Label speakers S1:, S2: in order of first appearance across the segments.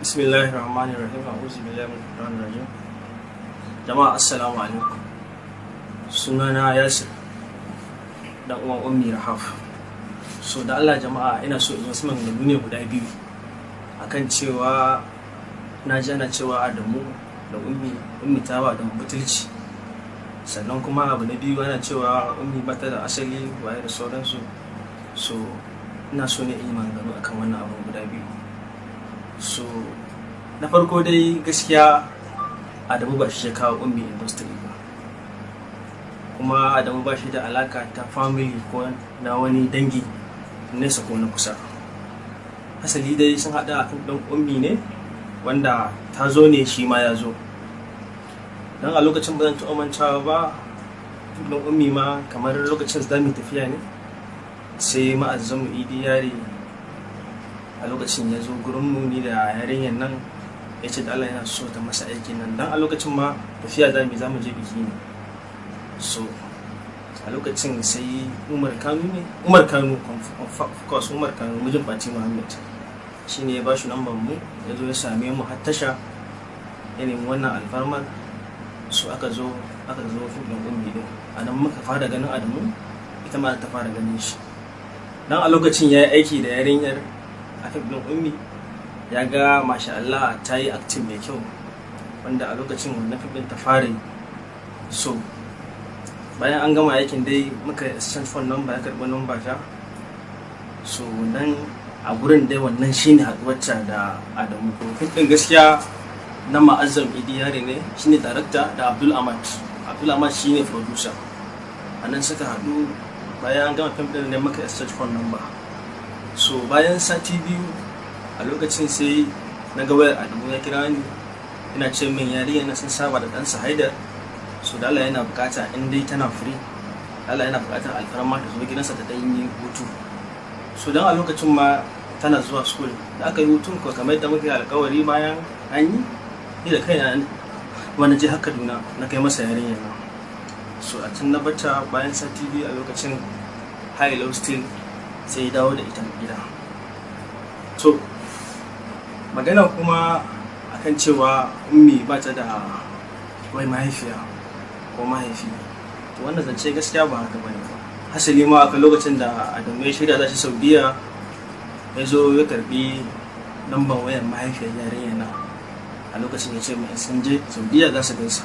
S1: Bismillahirrahmanirrahim. A'udhu billahi minash shaitanir rajim. Jama'a assalamu alaikum. Sunana Yasir, dan uwan Ummi Rahaf. So da Allah jama'a, ina so in wasu maganganu ne guda biyu akan cewa na ji ana cewa Adamu da Ummi ta ba da butulci. Sannan kuma abu na biyu ana cewa Ummi bata da asali waye da sauransu. So ina so ne in yi maganganu akan wannan abu guda biyu. So na farko dai gaskiya Adamu ba shi ya kawo Ummi industry ba, kuma Adamu ba shi da alaka ta family ko na wani dangi nesa ko na kusa. Asali dai sun haɗa a kan ɗan Ummi ne, wanda ta zo ne shi ma ya zo. Dan a lokacin ba zan taɓa mantawa ba, ɗan Ummi ma kamar lokacin da mu tafiya ne, sai ma'azzamu Idi Yari a lokacin ya zo gurinmu ni da yarinyar nan, ya ce da Allah yana so ta masa aikin nan. Dan a lokacin ma tafiya za mu je biki ne. So a lokacin sai Umar Kanu of course Umar Kanu mijin Fati Muhammad shi ne ya ba shi lambar mu, ya zo ya same mu har tasha ya nemi wannan alfarmar. So aka zo fim ɗin Ummi din, a nan muka fara ganin Adamu, ita ma ta fara ganin shi. Dan a lokacin ya yi aiki da yarinyar a fim ɗin Ummi, ya ga masha Allah ta yi acting mai kyau, wanda a lokacin wannan fim ɗin ta fara yi. So bayan an gama aikin dai muka exchange phone number, ya karɓi number ta. So nan a gurin dai wannan shine haɗuwarta da Adamu. Fim ɗin gaskiya na Ma'azzam Idi Yari ne, shine director, da Abdul Ahmad shine producer. A nan suka haɗu. Bayan an gama fim ɗin ne muka exchange phone number. So bayan sati biyu a lokacin sai na ga wayar Adamu ya kira ni, ina ce min yarinya na sun saba da ɗansa Haidar. So da Allah yana bukata in dai tana free, Allah yana bukatar alfarma ta zo gidansa ta ɗan yi hutu. So dan a lokacin ma tana zuwa school, da aka yi hutun ko kamar yadda muke alkawari bayan an yi, ni da kaina wani je har Kaduna na kai masa yarinya na. So a can na bata bayan sati biyu a lokacin high low still sai ya dawo da ita gida. To magana kuma akan cewa Ummi ba ta da wai mahaifiya ko mahaifi, to wannan zance gaskiya ba haka bane ba. Hasali ma aka lokacin da Adamu ya shirya za shi Saudiya, ya zo ya karbi lambar wayar mahaifiyar yarinya na. A lokacin ya ce mai sun je Saudiya za su gaisa,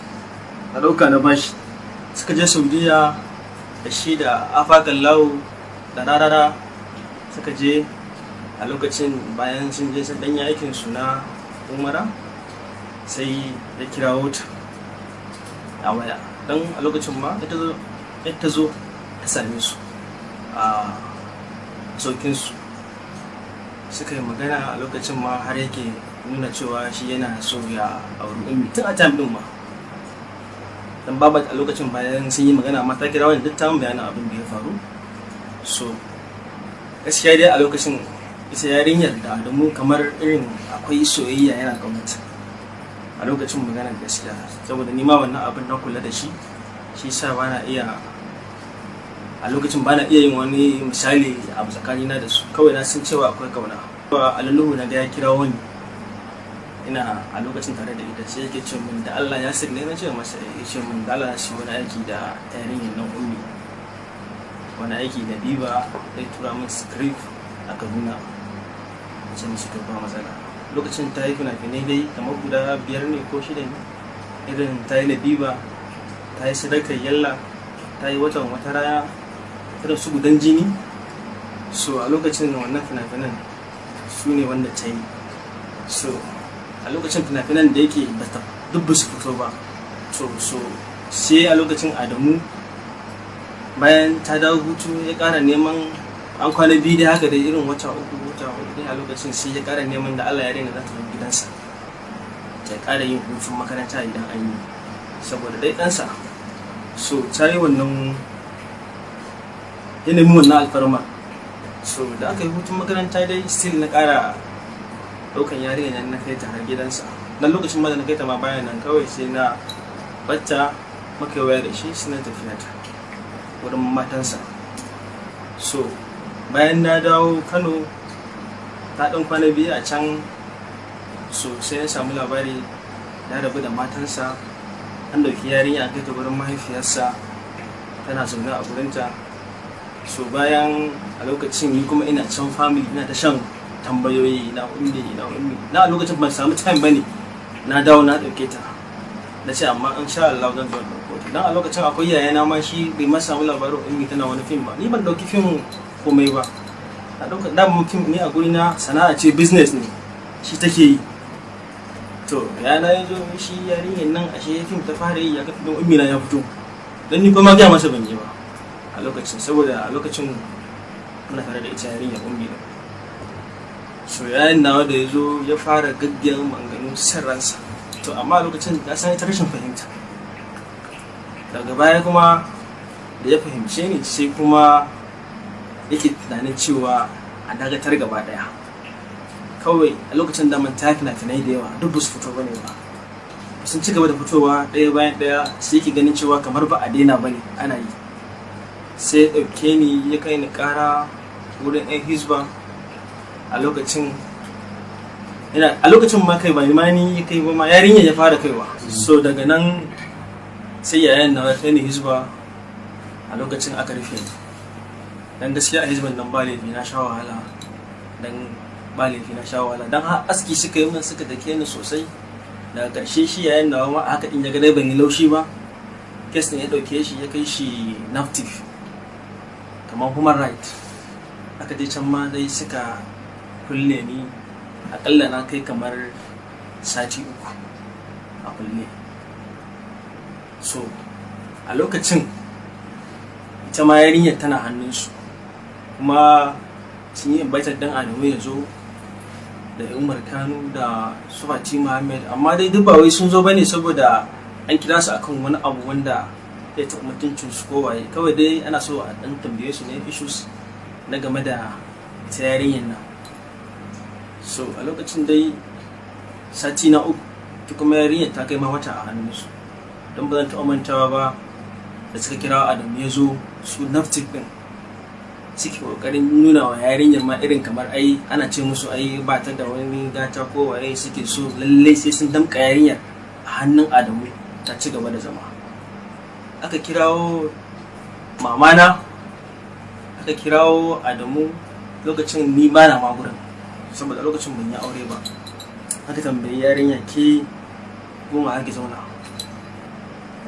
S1: a ɗauka na bashi. Suka je Saudiya da shi da Afakan Lawo da Rarara suka je. A lokacin bayan sun je sun ɗanyi aikinsu na umara, sai ya kirawo ta a waya. Dan a lokacin ma ta zo ta same su a saukinsu, suka yi magana. A lokacin ma har yake nuna cewa shi yana so ya auri Ummi tun a time din ma. Dan baba a lokacin bayan sun yi magana ma ta kira wani duk ta bayanin abin da ya faru. So gaskiya dai a lokacin ita yarinyar da Adamu kamar irin akwai soyayya, yana ƙaunata a lokacin maganar gaskiya. Saboda ni ma wannan abin na kula da shi sa a lokacin bana iya yin wani misali a tsakanina da su. Kawai na san cewa akwai kauna. A laluhu na ga ya kira wani, ina a lokacin tare da ita, sai yake ce min da Allah ya sirne. Na ce masa, ya ce min da Allah shi wani aiki da yarinyar nan Ummi, wani aiki da Biba, zai tura min script a Kaduna. Ce musu to ba matsala. Lokacin ta yi fina-finai dai kamar guda 5 ne ko 6 ne, irin ta yi Labiba, ta yi Sadakar Yalla, ta yi Watan Wata Rana, irin su Gudan Jini. So a lokacin wannan fina-finan su ne wanda ta yi. So a lokacin fina-finan da yake duk ba su fito ba. So sai a lokacin Adamu bayan ta dawo hutu ya ƙara neman, an kwana biyu dai haka da irin wata uku dai. A lokacin sai ya ƙara neman da Allah ya daina za ta zo gidansa ta ƙara yin hutun makaranta idan an yi, saboda dai ɗansa. So ta yi wannan, ya nemi wannan alfarma. So da aka yi hutun makaranta dai still na ƙara ɗaukan yarinya na kai ta har gidansa. Dan lokacin ma da na kai ta ma bayan nan kawai sai na batta, muka yi waya da shi, sai na tafiya ta wurin matansa. So bayan na dawo Kano, ta ɗan kwana biyu a can. so sai ya samu labari ya rabu da matansa, an dauki yarinya a kai ta gurin mahaifiyarsa tana zaune a gurinta. So bayan a lokacin ni kuma ina can family ina ta shan tambayoyi na ummi na a lokacin ban samu time bane na dawo na dauke ta na ce amma insha Allah zan zo dauko ta. Dan a lokacin akwai yayana ma shi bai ma samu labarin ummi tana wani film ba, ni ban dauki film komai ba, a dauka da mun film ne a guri na sana'a ce, business ne shi take yi. To yana yazo shi yarinyar nan ashe film ta fara yi ya ga film ummi na ya fito, dan ni kuma ga masa ban yi ba a lokacin, saboda a lokacin muna tare da ita yarinyar ummi da. So yayin nawa da yazo ya fara gaggiyan maganganun sirransa, to amma a lokacin na san ita rashin fahimta. Daga baya kuma da ya fahimce ni sai kuma yake tunanin cewa a dagatar gaba daya. Kawai a lokacin da man tafi na tunai da yawa duk ba su fito bane ba, sun ci gaba da fitowa ɗaya bayan ɗaya, sai yake ganin cewa kamar ba a daina bane ana yi. Sai ya ɗauke ni ya kai ni ƙara wurin 'yan Hisba. A lokacin ma kai ba ni ya kai ba ma, yarinya ya fara kaiwa. So daga nan sai yayan na kai ni Hisba. A lokacin aka rufe ni, dan gaskiya a Hisban nan ba laifi na sha wahala, dan har aski suka yi min suka dake ni sosai. Daga ƙarshe shi yayan nawa ma haka din ya ga dai ban yi laushi ba, kes ne ya ɗauke shi ya kai shi NAFTIF kamar human right. Aka je can ma dai suka kulle ni, akalla na kai kamar sati 3 a kulle. So a lokacin ita ma yarinyar tana hannunsu, kuma sun yi invited dan Adamu ya zo da Umar Kanu da su Fati Muhammad, amma dai duk ba wai sun zo bane saboda an kira su akan wani abu wanda ya taɓa mutuncin su ko waye, kawai dai ana so a dan tambaye su ne issues na game da ita yarinyar nan. So a lokacin dai sati na 3 ta kuma yarinyar ta kai ma wata a hannunsu, don ba zan taɓa mantawa ba da suka kira Adamu ya zo, su NAFTIF din suke kokarin nuna wa yarinyar ma irin kamar ai ana ce musu ai ba ta da wani gata ko waye, suke so lallai sai sun damƙa yarinyar a hannun Adamu ta ci gaba da zama. Aka kirawo mamana, aka kirawo Adamu, lokacin ni ba na magurin saboda lokacin ban yi aure ba. Aka tambayi yarinya, ke goma ake zauna?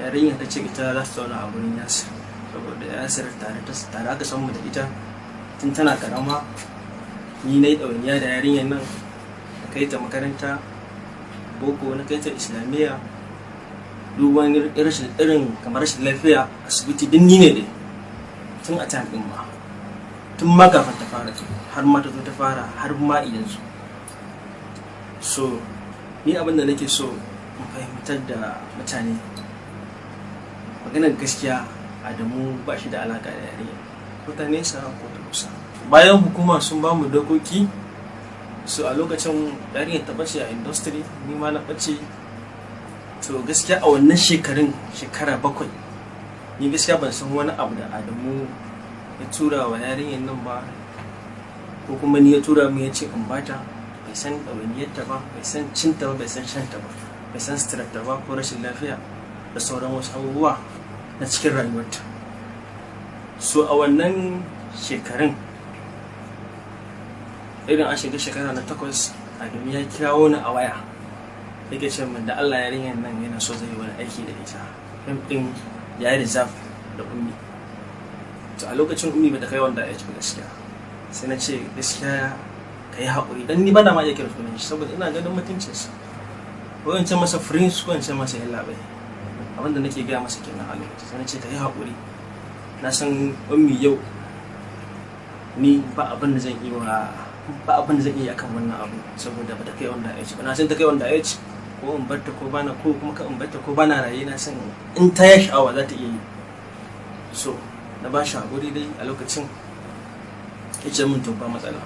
S1: Yarinya ta ce ita za su zauna a gurin Yasir, saboda Yasir tare aka san mu da ita tun tana karama. Ni na yi ɗawainiya da yarinyar nan, na kai ta makaranta boko, na kai ta islamiyya, duk wani irin kamar rashin lafiya asibiti din ni ne dai, tun a time din ma, tun ma kafin ta fara, har ma ta zo ta fara, har ma yanzu. So ni abin da nake so in fahimtar da mutane, maganar gaskiya Adamu ba shi da alaka da yarinya, ko ta nesa ko ta kusa. Bayan hukuma sun ba mu dokoki, so a lokacin yarinyar ta bace a industry, ni ma na bace. To gaskiya a wannan shekara 7, ni gaskiya ban san wani abu da Adamu ya tura wa yarinyar nan ba, ko kuma ni ya tura mu ya ce in bata. Bai san ɗawainiyarta ba, bai san cinta ba, bai san shanta ba, bai san suturarta ba ko rashin lafiya da sauran wasu abubuwa na cikin rayuwarta. So a wannan shekarun, irin an shiga shekara na 8, Adamu ya kirawo ni a waya, yake ce min da Allah yarinyar nan yana so zai yi wani aiki da ita, fim ɗin ya yi reserve da ummi. To a lokacin ummi ba ta kai wanda ya ci gaskiya, sai na ce gaskiya ka yi haƙuri, don ni ba na ma iya kira sunan shi saboda ina ganin mutuncinsa, ko in ce masa prince ko in ce masa yallaɓai, abinda nake gaya masa kenan a lokacin. Sai na ce ka yi haƙuri, na san ummi yau ni ba abin da zan iya akan wannan abu, saboda ba ta kai wanda ya ci ba. Na san ta kai wanda ya ci, ko in barta ko bana, ko kuma ka in barta ko bana raye, na san in ta yi sha'awa za ta iya yi. So na ba shi haƙuri dai a lokacin, ya ce min to ba matsala.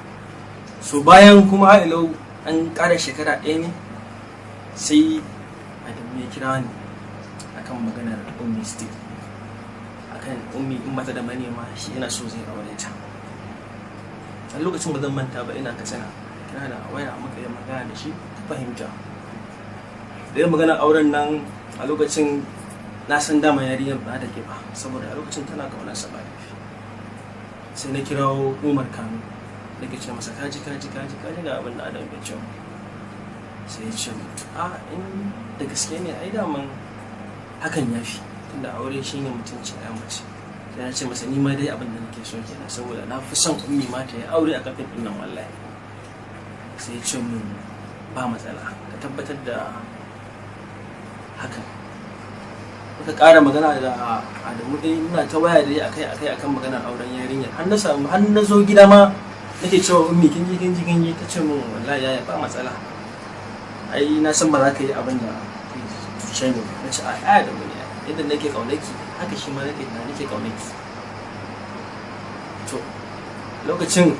S1: So bayan kuma ha'ilau an ƙara shekara 1 ne, sai Adamu ya kira ni akan maganar ummi still, akan ummi in mata da manema shi yana so zai aure ta. A lokacin ba zan manta ba, ina Katsina, kira da waya muka yi magana da shi, fahimta. Da yin magana auren nan a lokacin na san dama yarinyar ba da ke ba, saboda a lokacin tana kauna sa ba laifi. Sai na kirawo Umar Kano da ke ce masa kaji ga abin da Adam bai ce. Sai ya ce in da gaske ne ai daman hakan ya fi, tunda aure shine mutunci ya mace. Sai na ce masa ni ma dai abin da nake so kenan, saboda na fi son ummi ma ta yi aure a kafin ɗin nan wallahi. Sai ya ce min ba matsala, ka tabbatar da hakan. Muka ƙara magana da Adamu dai muna ta waya dai akai akan maganar auren yarinyar. Har na zo gida ma nake cewa ummi kin ji ta ce min wallahi yaya ba matsala. Ai na san ba za ka yi abin da tuce ne. Na ce a da wani yadda nake kaunaki haka shi ma nake kaunaki. To lokacin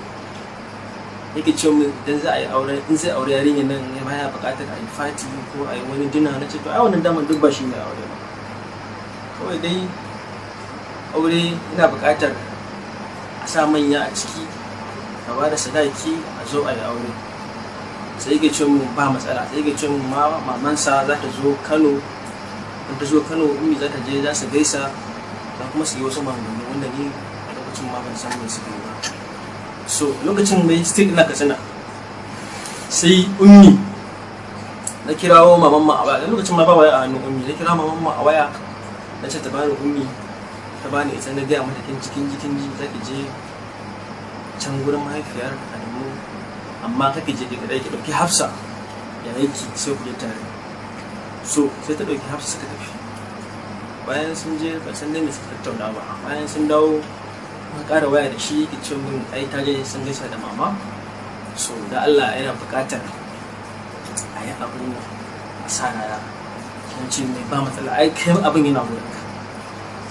S1: yake ce min idan za a yi aure, in zai aure yarinyar nan ya baya buƙatar a yi fati ko a yi wani dina. Na ce to ai wannan daman duk ba shi ne aure ba, kawai dai aure ina buƙatar a sa manya a ciki, a ba da sadaki, a zo a yi aure. Sai yake ce min ba matsala, sai yake ce min mamansa za ta zo Kano. In ta zo Kano ummi za ta je, za su gaisa, za kuma su yi wasu maganganu wanda ni a lokacin ma ban san me suke yi ba. So lokacin mai still ina Katsina, sai ummi na kirawo maman ma a waya. Lokacin ma ba waya a hannun ummi, na kira maman ma a waya na ce ta bani ummi, ta bani ita. Na gaya mata cikin ji za ki je can gurin mahaifiyar Adamu, amma kake je ki kadai, ki dauki Hafsa ya aiki sai ku je tare. So sai ta dauki Hafsa suka tafi. Bayan sun je ban san dai me suka tattauna ba. Bayan sun dawo mun ƙara waya da shi, ki ce min ai ta je sun gaisa da mama. So da Allah yana buƙatar a yi abin a sa rana. Kin ce mai ba matsala, ai kai abin yana wurin ka,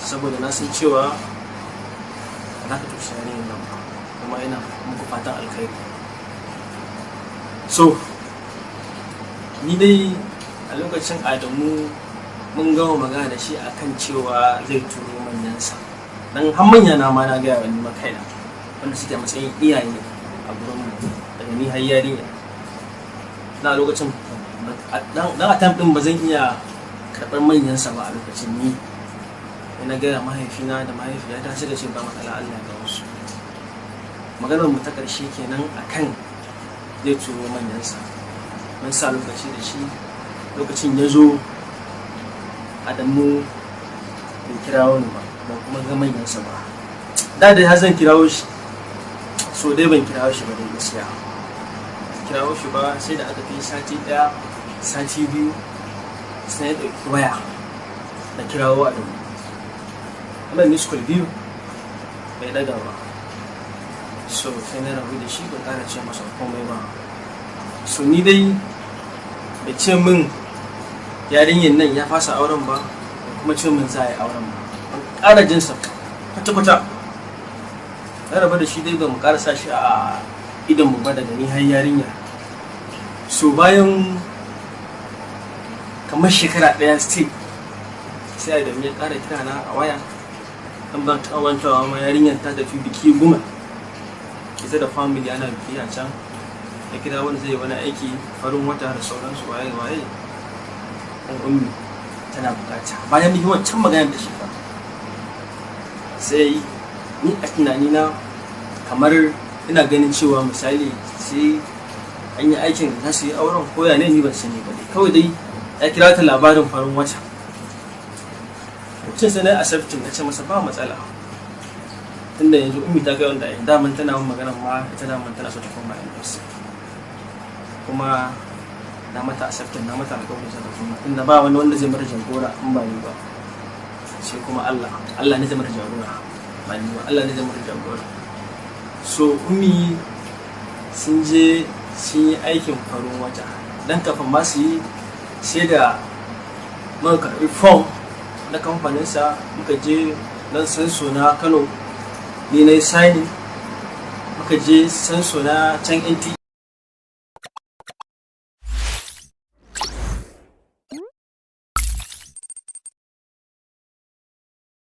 S1: saboda na san cewa ba za ka tushe yarinyar nan ba, kuma ina muku fatan alkhairi. So ni dai a lokacin Adamu mun gama magana da shi akan cewa zai turo manyansa, dan har manya na ma na gaya wani makaina wanda suke matsayin iyaye a gurin mu, daga ni har yarinya. Na lokacin dan attempt din ba zan iya karɓar manyansa ba a lokacin. Ni na gaya mahaifina da mahaifiyata suka ce ba matsala, Allah ga wasu. Maganar mu ta ƙarshe kenan akan zai turo manyansa. Mun sa lokaci da shi, lokacin ya zo Adamu bai kirawo ni ba, ban kuma ga manyansa ba. Da dai har zan kirawo shi, so dai ban kirawo shi ba dai gaskiya. Kirawo shi ba sai da aka kai sati ɗaya, sati biyu, sai ya ɗauki waya da kirawo Adamu. Amma miss call biyu bai daga ba. So sai na rabu da shi, ban ƙara ce masa komai ba. So ni dai bai ce min yarinyar nan ya fasa auren ba, kuma ce min za a yi auren ba. Ban ƙara jinsa kwata-kwata. Na rabu da shi dai ban ƙara sa shi a idan mu ba daga ni har yarinya. So bayan kamar shekara ɗaya still sai Adamu ya ƙara kira na a waya. Dan ban taɓa wantawa ma yarinyar ta tafi biki Guma, ita da family ana biki a can. Ya kira wani zai wani aiki farin wata da sauransu, waye ɗan ummi tana bukata. Bayan yi wancan maganar da shi ba, sai ni a tunanina kamar ina ganin cewa misali sai an yi aikin za su yi auren koya ne, ni ban sani ba. Kawai dai ya kira ta labarin farin wata. Mutum sai na accepting, na ce masa ba matsala, tunda yanzu ummi ta kai wanda daman tana magana ma ita daman tana so ta koma university, kuma na mata accepting, na mata alƙawarin sa da kuma tunda ba wani wanda zai mata jagora in ba ni ba, sai kuma Allah ne zai mata jagora, ba ni ba, Allah ne zai mata jagora. So ummi sun je sun yi aikin farin wata, dan kafin ma su yi sai da muka karɓi form na kamfaninsa, muka je nan sanso na Kano, ni na yi signing, muka je sanso na can NTA